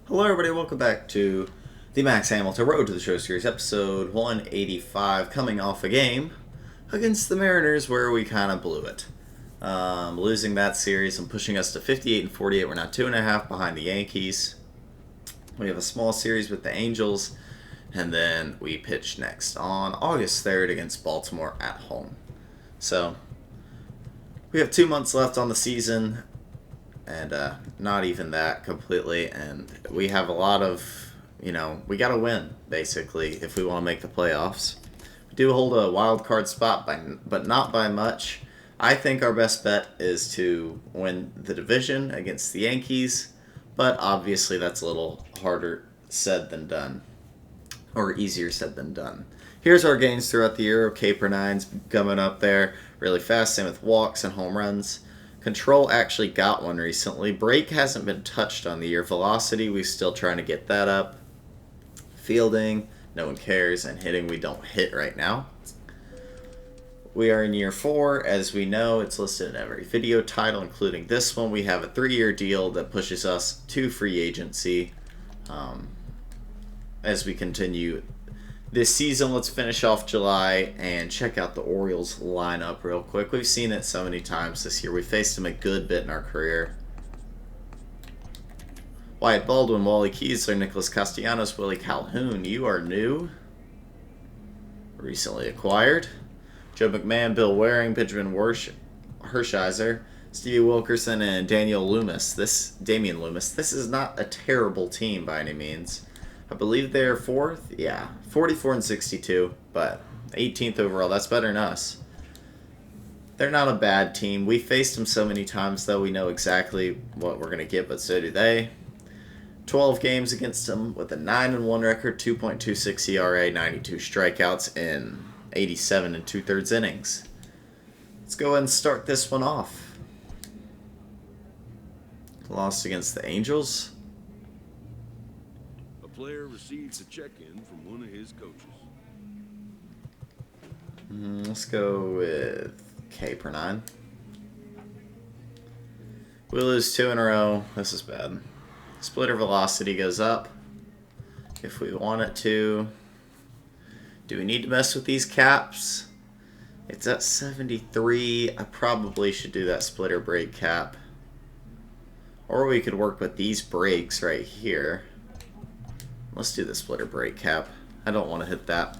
Hello, everybody. Welcome back to the Max Hamilton Road to the Show Series, episode 185, coming off a game against the Mariners where we kind of blew it. Losing that series and pushing us to 58 and 48. We're now 2.5 behind the Yankees. We have a small series with the Angels, and then we pitch next on August 3rd against Baltimore at home. So, we have 2 months left on the season. And not even that completely. And we have a lot of, we got to win, basically, if we want to make the playoffs. We do hold a wild card spot, but not by much. I think our best bet is to win the division against the Yankees. But obviously that's a little harder said than done. Or easier said than done. Here's our gains throughout the year. K/9's coming up there really fast. Same with walks and home runs. Control actually got one recently. Break hasn't been touched on the year. Velocity, we're still trying to get that up. Fielding, no one cares. And hitting, we don't hit right now. We are in year 4. As we know, it's listed in every video title, including this one. We have a 3-year deal that pushes us to free agency. As we continue this season, let's finish off July and check out the Orioles lineup real quick. We've seen it so many times this year. We faced them a good bit in our career. Wyatt Baldwin, Wally Kiesler, Nicholas Castellanos, Willie Calhoun. You are new. Recently acquired. Joe McMahon, Bill Waring, Benjamin Hershiser, Stevie Wilkerson, and Damian Loomis. This is not a terrible team by any means. I believe they're 4th. Yeah, 44 and 62, but 18th overall. That's better than us. They're not a bad team. We faced them so many times, though. We know exactly what we're going to get, but so do they. 12 games against them with a 9-1 record, 2.26 ERA, 92 strikeouts in 87 and 2/3 innings. Let's go ahead and start this one off. Lost against the Angels. Player receives a check-in from one of his coaches. Let's go with K/9. We lose 2 in a row. This is bad. Splitter velocity goes up if we want it to. Do we need to mess with these caps? It's at 73. I probably should do that splitter break cap. Or we could work with these breaks right here. Let's do the splitter break cap. I don't want to hit that.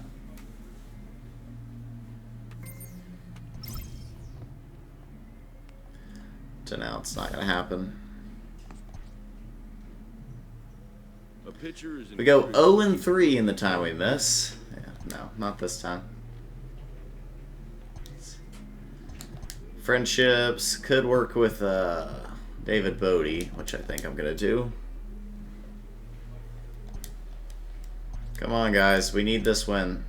So now it's not going to happen. We go 0-3 in the time we miss. Yeah, no, not this time. Friendships could work with David Bodie, which I think I'm going to do. Come on, guys. We need this win.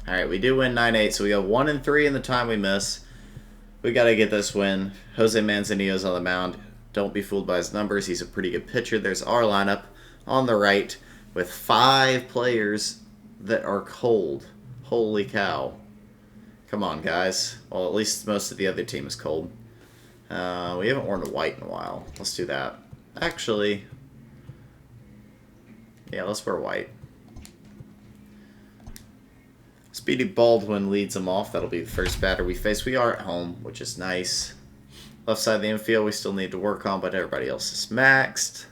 Alright, we do win 9-8, so we go 1-3 in the time we miss. We got to get this win. Jose Manzanillo's on the mound. Don't be fooled by his numbers. He's a pretty good pitcher. There's our lineup on the right with 5 players that are cold. Holy cow. Come on, guys. Well, at least most of the other team is cold. We haven't worn a white in a while. Let's do that. Actually, yeah, let's wear white. Speedy Baldwin leads them off. That'll be the first batter we face. We are at home, which is nice. Left side of the infield we still need to work on, but everybody else is maxed.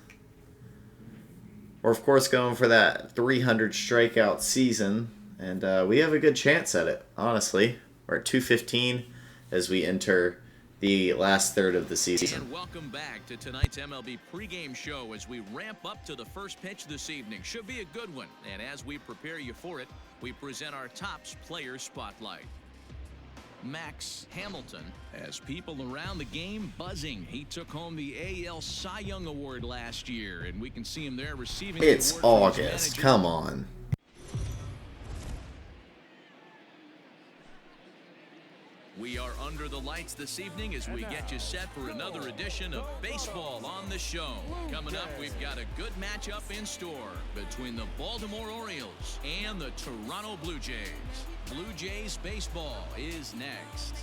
We're, of course, going for that 300 strikeout season, and we have a good chance at it, honestly. We're at 215 as we enter the last third of the season. And welcome back to tonight's MLB pregame show as we ramp up to the first pitch this evening. Should be a good one. And as we prepare you for it, we present our Topps Player Spotlight. Max Hamilton has people around the game buzzing. He took home the AL Cy Young Award last year, and we can see him there receiving the It's award from his August. manager. Come on. We are under the lights this evening as we get you set for another edition of Baseball on the Show. Coming up, we've got a good matchup in store between the Baltimore Orioles and the Toronto Blue Jays. Blue Jays baseball is next.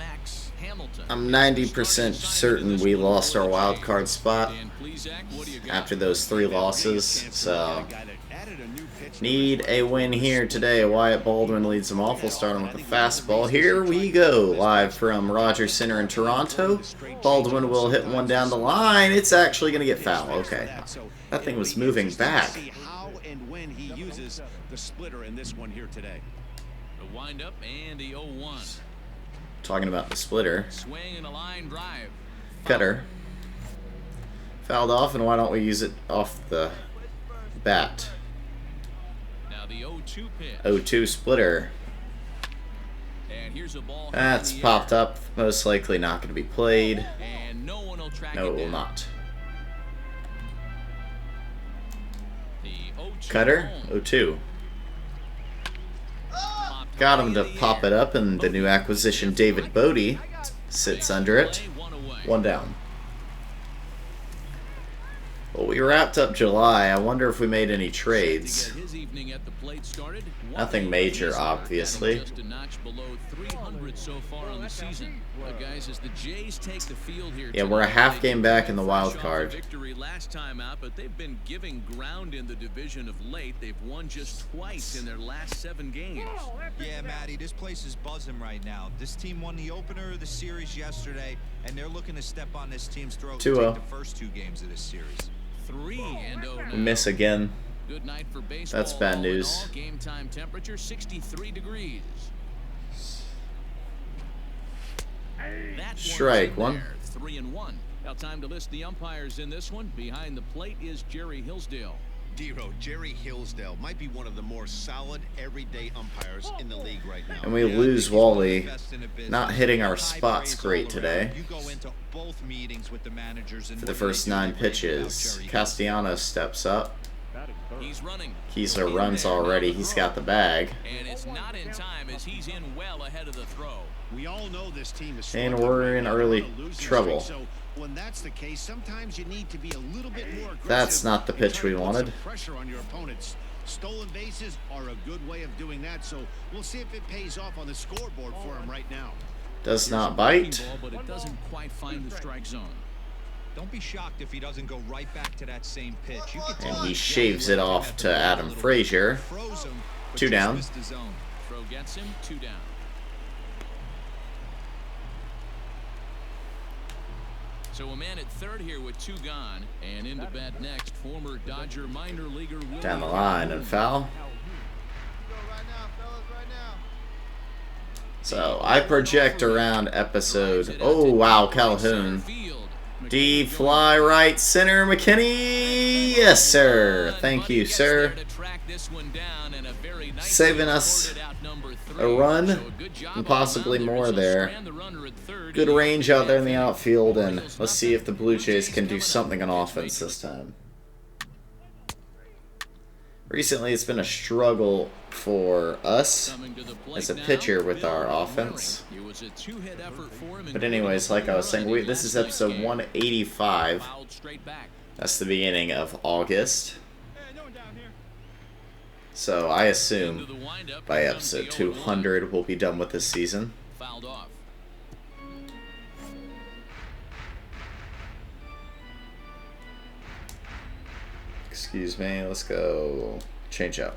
Max Hamilton. I'm 90% certain we lost our wild card spot after those 3 losses, so need a win here today. Wyatt Baldwin leads them off. We'll start him with the fastball. Here we go, live from Rogers Center in Toronto. Baldwin will hit one down the line. It's actually going to get foul. Okay, that thing was moving back. How and when he uses the splitter in this one here today. The windup and the 0-1. Talking about the splitter. Swing and a line drive. Cutter. Fouled off, and why don't we use it off the bat? Now the 0-2 pitch. 0-2 splitter. And here's a ball. That's popped up. Most likely not going to be played. And no one will track No, it it will down. not. The 0-2 Cutter. home. 0-2. Got him to pop it up, and the new acquisition, David Bodie, sits under it. One down. Well, we wrapped up July. I wonder if we made any trades. Nothing major, obviously. Just a notch below 300 so far on the season. Guys, as the Jays take the field here Yeah, we're a half game back in the wild card. Victory last time out, but they've been giving ground in the division of late. They've won just twice in their last 7 games. Yeah, Matty, this place is buzzing right now. This team won the opener of the series yesterday, and they're looking to step on this team's throat to 2-0. take the first 2 games of this series. 3-0 We miss again. Good night for baseball. That's bad All in news. all, game time temperature 63 degrees. That Strike one's one. in there, 3-1. Now time to list the umpires in this one. Behind the plate is Jerry Hillsdale. Dero, Jerry Hillsdale might be one of the more solid everyday umpires in the league right now. And we lose Wally. Not hitting our spots great today. You go into both meetings with the managers and For the first 9 pitches, Castellanos steps up. He's running. Keyser runs already. He's got the bag. And it's not in time as he's in well ahead of the throw. We all know this team is And struggling we're right in now. early They're on a losing trouble. streak, so when that's the case, sometimes you need to be a little bit more aggressive. That's not the and pitch try to we put wanted. some pressure on your opponents. Stolen bases are a good way of doing that, so we'll see if it pays off on the scoreboard for him right now. Does not bite. Ball, but it doesn't quite find the strike zone. Don't be shocked if he doesn't go right back to that same pitch. You can And tell he he's shaves it ready off have to the ball a Adam little bit. Frazier. Froze him, but 2 just down. missed the zone. Throw gets him, 2 down. So a man at third here with 2 gone, and into bat next, former Dodger minor leaguer Willie Down the line and foul. So I project around episode. Oh wow, Calhoun. Deep fly right center, McKinney. Yes, sir. Thank you, sir. Saving us a run and possibly more there. Good range out there in the outfield, and let's see if the Blue Jays can do something on offense this time. Recently, it's been a struggle for us as a pitcher with our offense. But anyways, like I was saying, this is episode 185. That's the beginning of August. So I assume by episode 200 we'll be done with this season. Fouled off. Excuse me, let's go change up.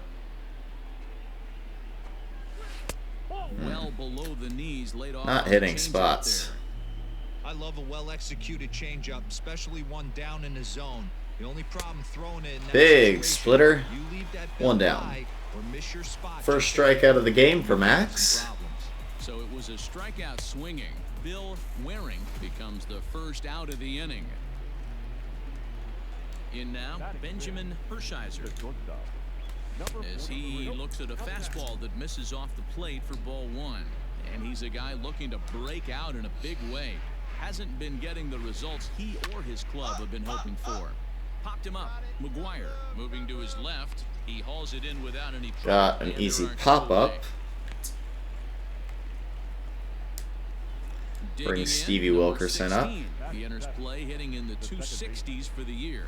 Well below the knees, laid off Not on hitting the changeup spots. I love a well-executed changeup, especially one down in the zone. The only problem throwing it in that Big situation, splitter. you leave that 1 ball down. high or miss your spot. First strikeout of the game for Max. there. So it was a strikeout swinging. Bill Waring becomes the first out of the inning. In now, Benjamin Hershiser. As he looks at a fastball that misses off the plate for ball 1. And he's a guy looking to break out in a big way. Hasn't been getting the results he or his club have been hoping for. Popped him up. McGuire moving to his left. He hauls it in without any trouble. Got an And easy there are 2 pop-up. away. Bring Digging in, Stevie number Wilkerson up. 16. He enters play hitting in the 260s for the year.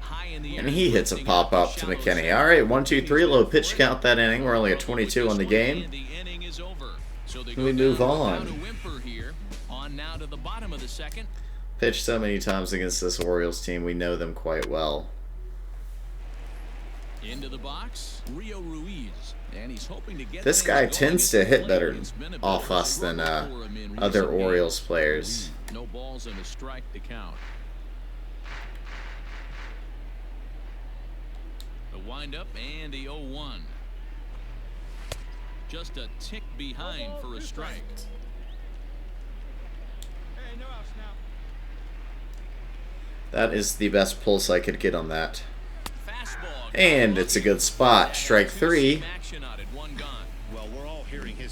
High in the And air, he hits a lifting pop-up the to shallow McKinney. side. All right, 1, 2, 3, low pitch count that inning. We're only at 22 on the game. And the inning is over. So they Can we move on? Here. On now to the bottom of the second. Pitched so many times against this Orioles team, we know them quite well. Into the box, Rio Ruiz, and he's hoping to get this guy tends to hit better off us than other Orioles players. No balls and a strike to count. The windup and the 0-1. Just a tick behind for a strike. That is the best pulse I could get on that. And it's a good spot. Strike 3.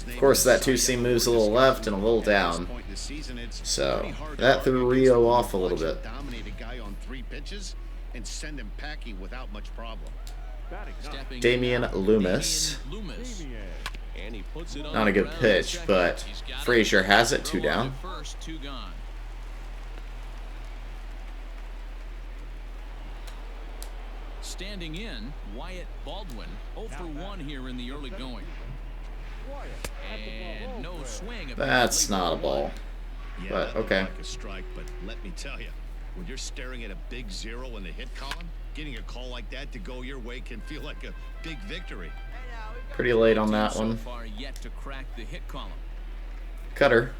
Of course, that two-seam moves a little left and a little down. So, that threw Rio off a little bit. Damian Loomis. Not a good pitch, but Frazier has it. 2 down. Standing in, Wyatt Baldwin, 0 for 1 here in the early going. And no swing. That's not a ball. But okay. Like a strike, but let me tell you, when you're staring at a big 0 in the hit column, getting a call like that to go your way can feel like a big victory. Pretty late on that one. So far yet to crack the hit column. Cutter.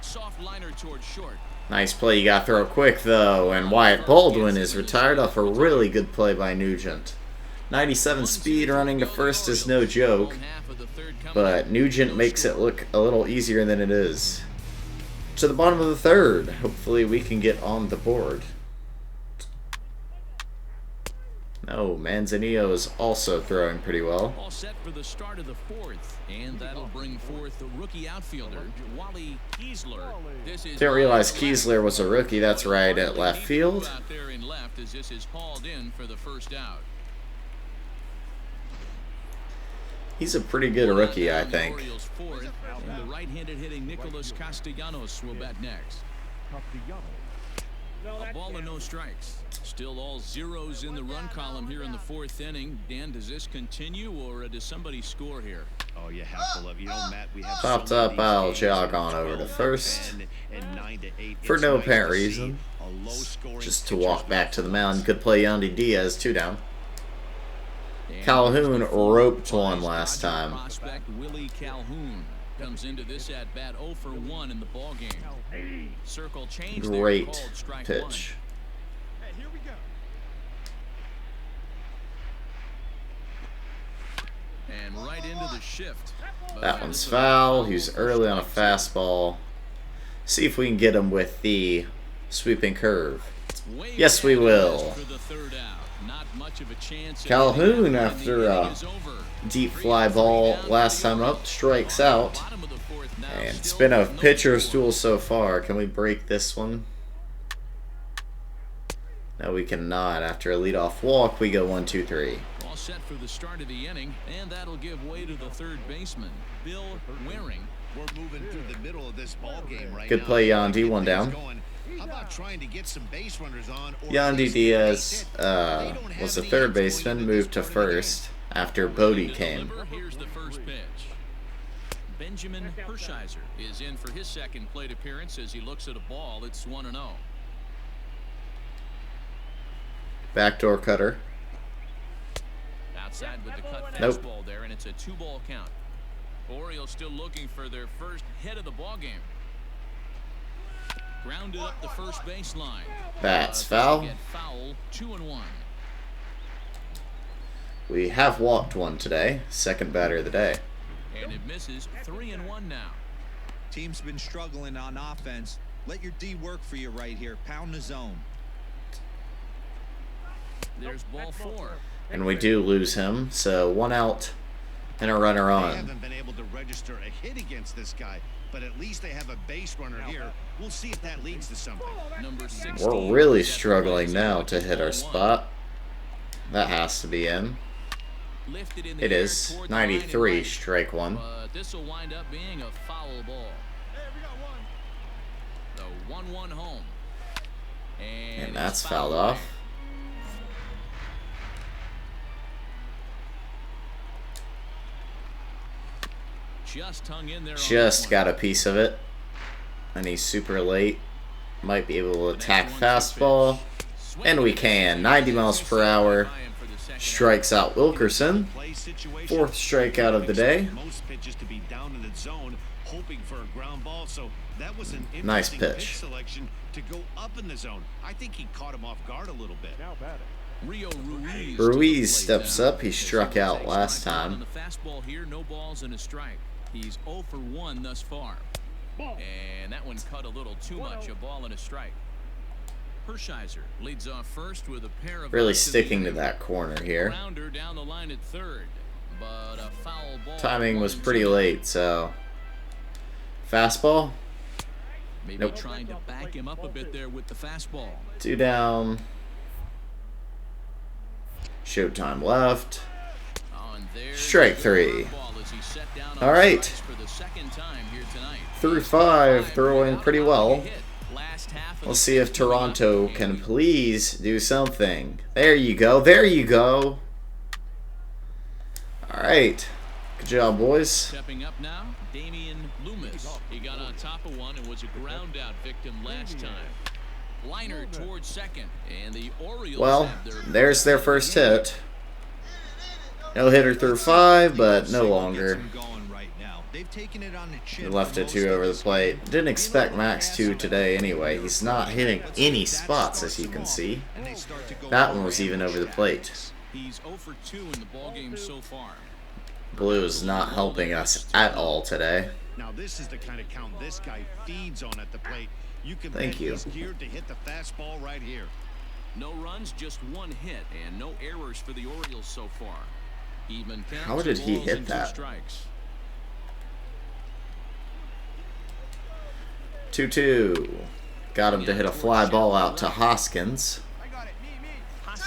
Soft liner towards short. Nice play. You got to throw it quick, though. And Wyatt Baldwin is retired off a really good play by Nugent. 97 speed running to first is no joke. But Nugent makes it look a little easier than it is. To the bottom of the third. Hopefully we can get on the board. No, Manzanillo is also throwing pretty well. All set for the start of the 4th, and that'll bring forth the rookie outfielder, Wally Kiesler. Didn't realize Kiesler was a rookie. That's right at left field. Out there in left as this is hauled in for the first out. He's a pretty good rookie, I think. And the right-handed hitting Nicholas Castellanos will bat next. A ball and no strikes. Still all zeros in the run column here in the 4th inning. Dan, does this continue or does somebody score here? Oh, you have to love, you know, Matt, we have Popped up, I'll jog on over to first. For no apparent reason. Just to walk back to the mound. Good play, Yandy Diaz, 2 down. Calhoun roped one last time. Prospect Willie Calhoun comes into this at bat 0 for 1 in the ball game. Circle change. Great pitch. And right into the shift. That one's foul. He's early on a fastball. See if we can get him with the sweeping curve. Yes, we will. Calhoun, after a deep fly ball last time up, strikes out. And it's been a pitcher's duel so far. Can we break this one? No, we cannot. After a leadoff walk, we go 1, 2, 3. All set for the start of the inning, and that'll give way to the third baseman, Bill Waring. We're moving through the middle of this ball game right Good now. play, Yandy. 1 down. How about trying to get some base runners on? Yandy Diaz was the third baseman, moved to first after Bodie came. Here's the first pitch. Benjamin Hershiser is in for his second plate appearance as he looks at a ball. It's 1-0. Backdoor cutter. Outside with the cut Nope. fastball there, and it's a 2-ball count. Orioles still looking for their first hit of the ball game. Grounded up the first baseline. That's foul. Get foul. 2-1. We have walked one today. Second batter of the day. And it misses. 3-1 now. Team's been struggling on offense. Let your D work for you right here. Pound the zone. There's ball 4. And we do lose him, so 1 out and a runner They on. haven't been able to register a hit against this guy, but at least they have a base runner here. We'll see if that leads to something. Number 16. We're really struggling now to hit our spot. That has to be in. Lifted in the It air is. toward the line and 93, right. strike 1. But this will wind up being a foul ball. The 1-1 home. And that's fouled off. just hung in there. Just got a piece of it. And he's super late. Might be able to attack fastball. And we can. 90 miles per hour. Strikes out Wilkerson. 4th strikeout of the day. Most pitches to be down in the zone, hoping for a ground ball. So that was an Nice interesting pitch. selection to go up in the zone. I think he caught him off guard a little bit. Rio Ruiz. Ruiz steps up. He struck out last time. On the fastball here, no balls and a strike. He's 0 for 1 thus far. And that one cut a little too much, a ball and a strike. Hershiser leads off first with a pair of Really sticking to that corner here. Grounder down the line at third, but a foul ball. Timing was pretty late, so fastball. Maybe Nope. trying to back him up a bit there with the fastball. 2 down. Showtime left. And there's Strike the 3. curveball as he set down on All right. strikes for the second time here tonight. Through 5, throwing pretty well. Last half of Let's the see if fifth Toronto inning. can please do something. There you go. There you go. All right. Good job, boys. Stepping up now, Damian Loomis. He got on top of one and was a ground out victim last time. Liner towards second, and the Orioles Well, have their there's their first hit. No hitter through 5, but no longer. They've taken it on the He chin left for it most 2 of over the this plate. game. Didn't expect Max to today anyway. He's not hitting any spots, as you can see. And they start to go That over one was and even over the plate. He's 0 for 2 in the ballgame so far. Blue is not helping us at all today. Now this is the kind of count this guy feeds on at the plate. You can Thank bet you. he's geared to hit the fastball right here. No runs, just 1 hit, and no errors for the Orioles so far. Even count, How 2 did he balls hit and 2 that? strikes. 2-2. Got him to hit a fly ball out to Hoskins.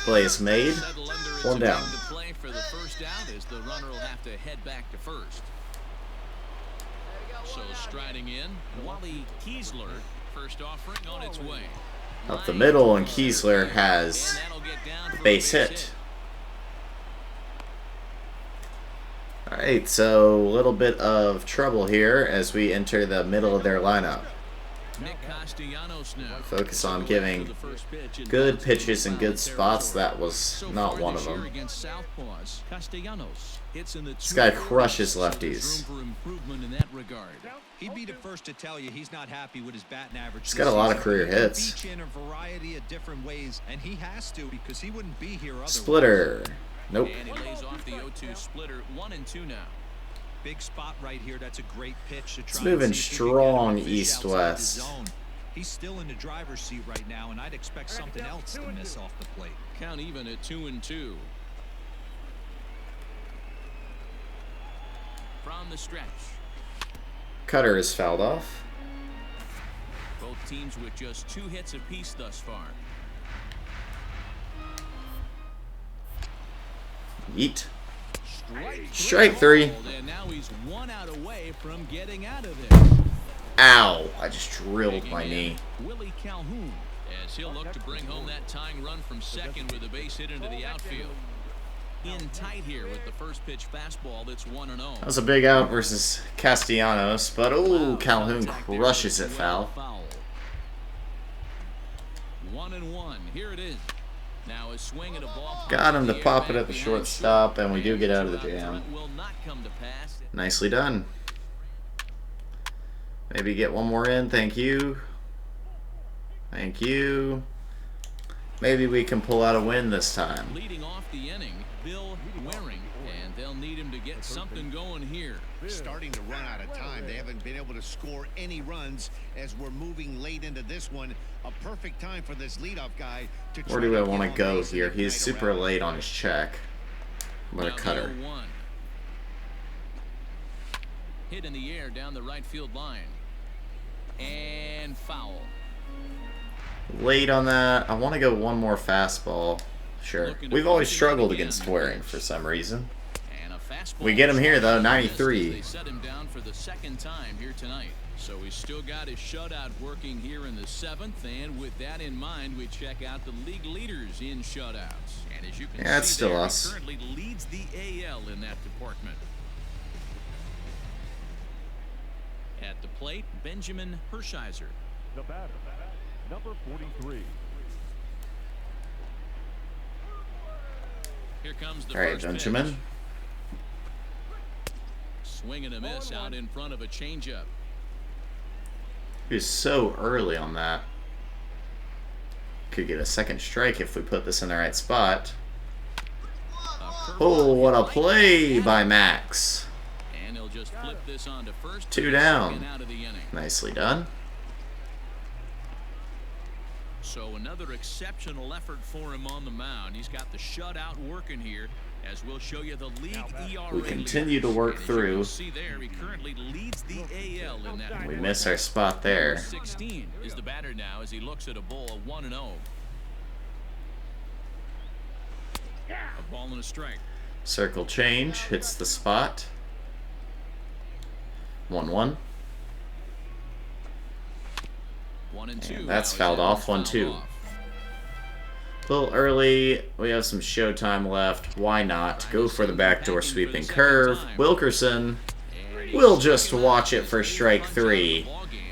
Play is made. Settle under, it's 1 a down. big to play for the first out as the runner will have to head back to first. So striding in, Wally Kiesler, first offering on its way. Up the middle, and Kiesler has And that'll get down for a base hit. Alright, so a little bit of trouble here as we enter the middle of their lineup. Nick Castellanos now. Focus on giving good pitches and good spots. That was not one of them. Against Southpaws, Castellanos hits in the This guy crushes There's lefties. room for improvement in that regard. He'd be the first to tell you he's not happy with his batting average. He's this got a lot of season. career He can hits. beat you in a variety of different ways, and he has to because he wouldn't be here otherwise. Splitter. Nope. And he lays off the 0-2 splitter, 1-2 now. Big spot right here. That's a great pitch to try. It's and moving see if we can get him strong to fish east-west. outside the zone. He's still in the driver's seat right now, and I'd expect something else to miss off the plate. Count even at 2-2. From the stretch, Cutter is fouled off. both teams with just 2 hits apiece thus far. Yeet. Strike 3. And now he's 1 out away from getting out of there. Ow. I just drilled my knee. Willie Calhoun, as he'll look to bring home that tying run from second with a base hit into the outfield. In tight here with the first pitch fastball that's 1-0. That was a big out versus Castellanos, but oh, Calhoun crushes it foul. 1-1. Here it is. Now a swing and a ball. Got him to pop it at the shortstop, and we do get out of the jam. Will not come to pass. Nicely done. Maybe get one more in. Thank you. Thank you. Maybe we can pull out a win this time. Leading off the inning, Bill Waring, and they'll need him to get something going here. Starting to run out of time. They haven't been able to score any runs as we're moving late into this one. A perfect time for this leadoff guy to Where try do I get want to on go base and here? He's ignite a super rally. late on his check. I'm going Now to the Cutter. 0-1. Hit in the air down the right field line. And foul. Late on that. I want to go one more fastball. Sure. We've always struggled against Waring for some reason. And a fastball. We get him here, though, They 93. set him down for the second time here tonight. So he's still got his shutout working here in the 7th. And with that in mind, we check out the league leaders in shutouts. And as you can Yeah, it's see still there, us. he currently leads the AL in that department. At the plate, Benjamin Hershiser. The batter, number 43. Here comes the All right, first Benjamin. pitch. Swing and a miss out in front of a changeup. He was so early on that. Could get a second strike if we put this in the right spot. Oh, what a play by Max. And he'll just flip this on to first. 2 down. Second out of the inning. Nicely done. So another exceptional effort for him on the mound. He's got the shutout working here, as we'll show you the league ERA. We continue to work through. See there, he currently leads the AL in that. We miss our spot there. 16 is the batter now as he looks at a ball of 1-0. A ball and a strike. Circle change, hits the spot. 1-1. 1-2. And that's fouled off, 1-2. A little early. We have some showtime left. Why not? Go for the backdoor sweeping curve. Wilkerson will just watch it for strike 3.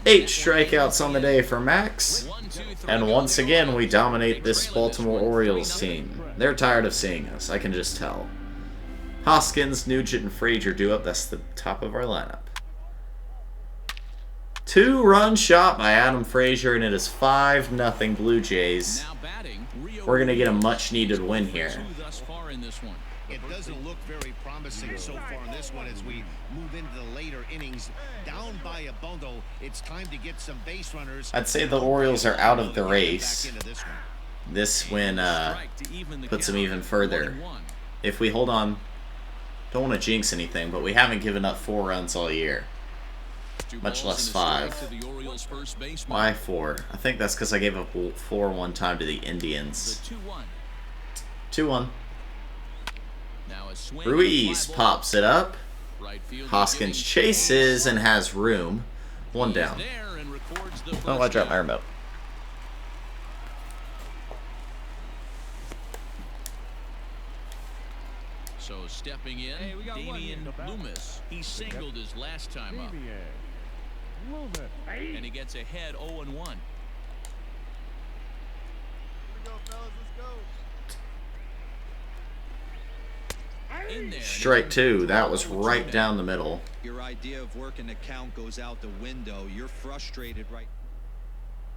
8 strikeouts on the day for Max. And once again, we dominate this Baltimore Orioles team. They're tired of seeing us, I can just tell. Hoskins, Nugent, and Frazier do up. That's the top of our lineup. 2-run shot by Adam Frazier, and it is 5-0 Blue Jays. We're going to get a much-needed win here. It doesn't look very promising so far in this one as we move into the later innings. Down by a bundle, it's time to get some base runners. I'd say the Orioles are out of the race. This win puts them even further. If we hold on, don't want to jinx anything, but we haven't given up 4 runs all year. Much less 5. Why 4? I think that's because I gave up 4 one time to the Indians. 2-1. Ruiz pops it up. Hoskins chases and has room. 1 down. Oh, I dropped my remote. So stepping in, Damian Loomis. He singled his last time up. And he gets ahead 0-1. Strike 2. That was right down the middle. Your idea of working the count goes out the window. You're frustrated right.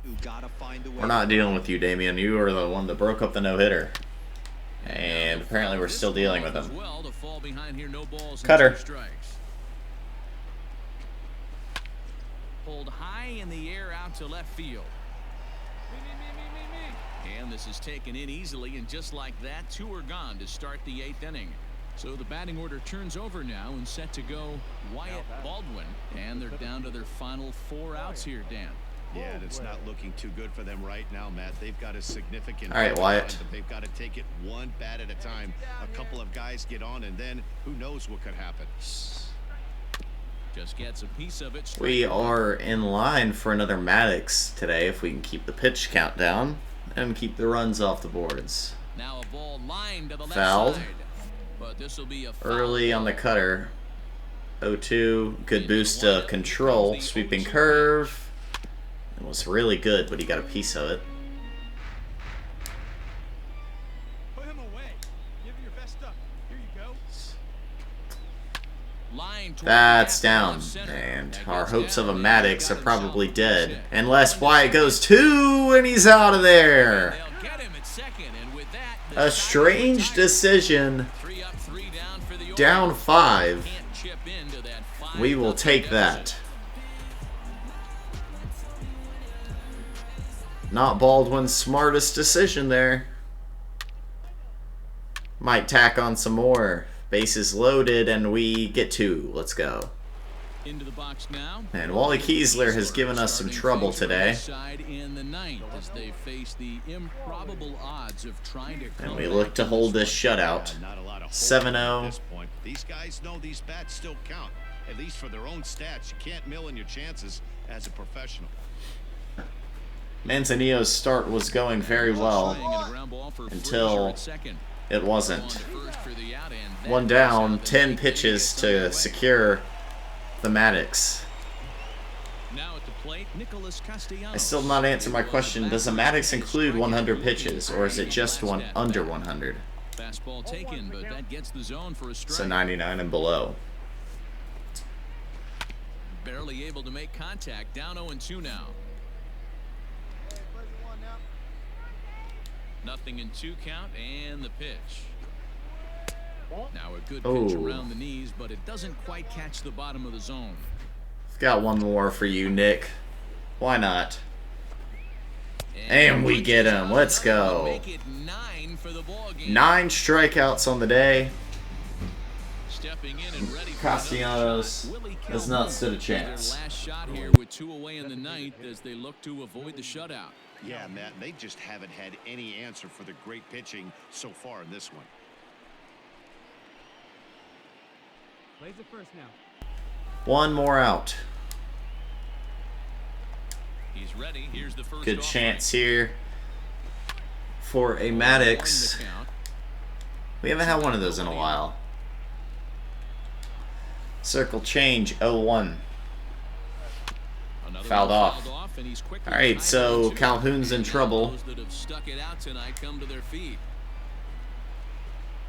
You gotta find a way. We're not dealing with you, Damian. You are the one that broke up the no-hitter. And apparently we're still dealing with him. Cutter. Pulled high in the air out to left field. And this is taken in easily, and just like that, 2 are gone to start the 8th inning. So the batting order turns over now and set to go Wyatt Baldwin. And they're down to their final 4 outs here, Dan. Yeah, it's not looking too good for them right now, Matt. They've got a significant... All right, Wyatt. But they've got to take it one bat at a time. A couple of guys get on, and then who knows what could happen. Just gets a piece of it. We are in line for another Maddox today if we can keep the pitch count down and keep the runs off the boards. Now a ball lined to the left Fouled. side. But this will be a foul Early on the ball. cutter. 0-2. Good boost to control. Sweeping curve. It was really good, but he got a piece of it. Put him away. Give it your best stuff. Here you go. Line toward That's the down. center. And That our gets hopes down of a and Maddox are got probably himself dead. set. Unless Wyatt goes 2 and he's out of there. They'll get him at second, and with that, the A side strange retires. decision. 3 up, 3 down for the Down Orioles. 5. Can't chip into that 5-0 We will take that. deficit. Not Baldwin's smartest decision there. Might tack on some more. Bases loaded, and we get 2. Let's go. Into the box now. And Wally Kiesler has given us some trouble today. Side in the 9th as they face the improbable odds of trying to And we look to hold this shutout. Not a lot of hope 7-0. at this point. These guys know these bats still count, at least for their own stats. You can't mill in your chances as a professional. Manzanillo's start was going very well until it wasn't. 1 down, 10 pitches to secure the Maddox. I still not answered my question. Does a Maddox include 100 pitches, or is it just one under 100? Fastball taken, but that gets the zone for a strike. So 99 and below. Barely able to make contact. Down 0-2 now. Nothing in 2 count, and the pitch. Now a good pitch around the knees, but it doesn't quite catch the bottom of the zone. I've got one more for you, Nick. Why not? And we get him. Let's go. Make it 9 for the ball game. 9 strikeouts on the day. Stepping in and ready for Castellanos has not stood a chance. their last shot here with 2 away in the ninth as they look to avoid the shutout. Yeah, Matt, they just haven't had any answer for the great pitching so far in this one. Plays it first now. One more out. He's ready. Here's the first Good offering. chance here for a Maddox. In the count. We haven't had one of those in a while. Circle change 0-1. Another Fouled one off. and he's quickly All right, tied so 0-2. Calhoun's in trouble. Those that have stuck it out tonight come to their feet.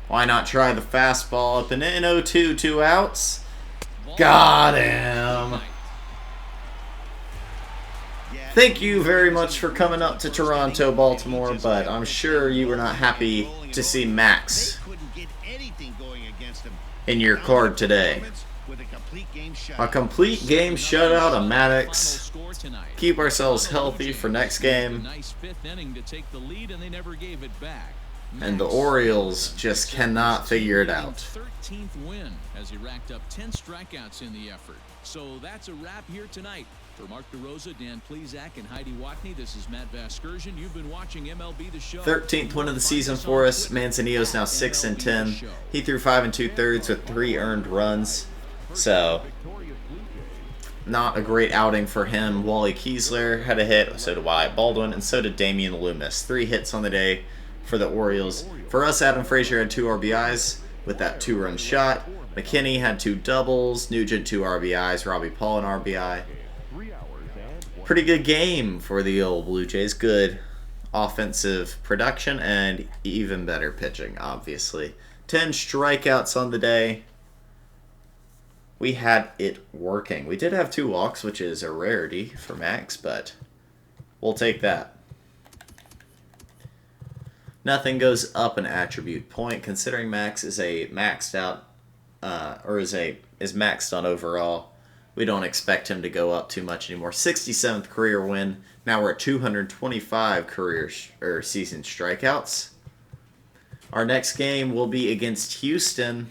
Why not try the fastball up and in 0-2, 2 outs? Got him. Thank you very much for coming up to Toronto, Baltimore, but I'm sure you were not happy to see Max in your card today. A complete game shutout of Maddox. Keep ourselves healthy for next game. Nice 5th inning to take the lead, and they never gave it back. And the Orioles just cannot figure it out. 13th win as he racked up 10 strikeouts in the effort. So that's a wrap here tonight. For Mark DeRosa, Dan Plezak, and Heidi Watney, this is Matt Vasgersian. You've been watching MLB The Show. 13th win of the season for us. Manzanillo's now 6-10. He threw 5 2/3 with 3 earned runs. So, not a great outing for him. Wally Kiesler had a hit, so did Wyatt Baldwin, and so did Damian Loomis. 3 hits on the day for the Orioles. For us, Adam Frazier had 2 RBIs with that 2-run shot. McKinney had 2 doubles. Nugent 2 RBIs. Robbie Paul an RBI. Pretty good game for the old Blue Jays. Good offensive production and even better pitching, obviously. 10 strikeouts on the day. We had it working. We did have 2 walks, which is a rarity for Max, but we'll take that. Nothing goes up an attribute point, considering Max is a maxed out, is maxed on overall. We don't expect him to go up too much anymore. 67th career win. Now we're at 225 career season strikeouts. Our next game will be against Houston.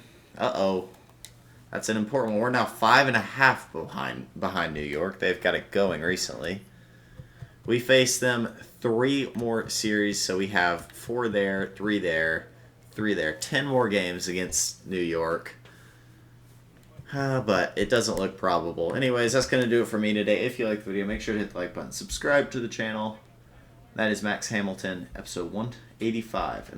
That's an important one. We're now 5.5 behind New York. They've got it going recently. We face them 3 more series, so we have 4 there, 3 there, 3 there. 10 more games against New York. But it doesn't look probable. Anyways, that's going to do it for me today. If you liked the video, make sure to hit the like button. Subscribe to the channel. That is Max Hamilton, episode 185.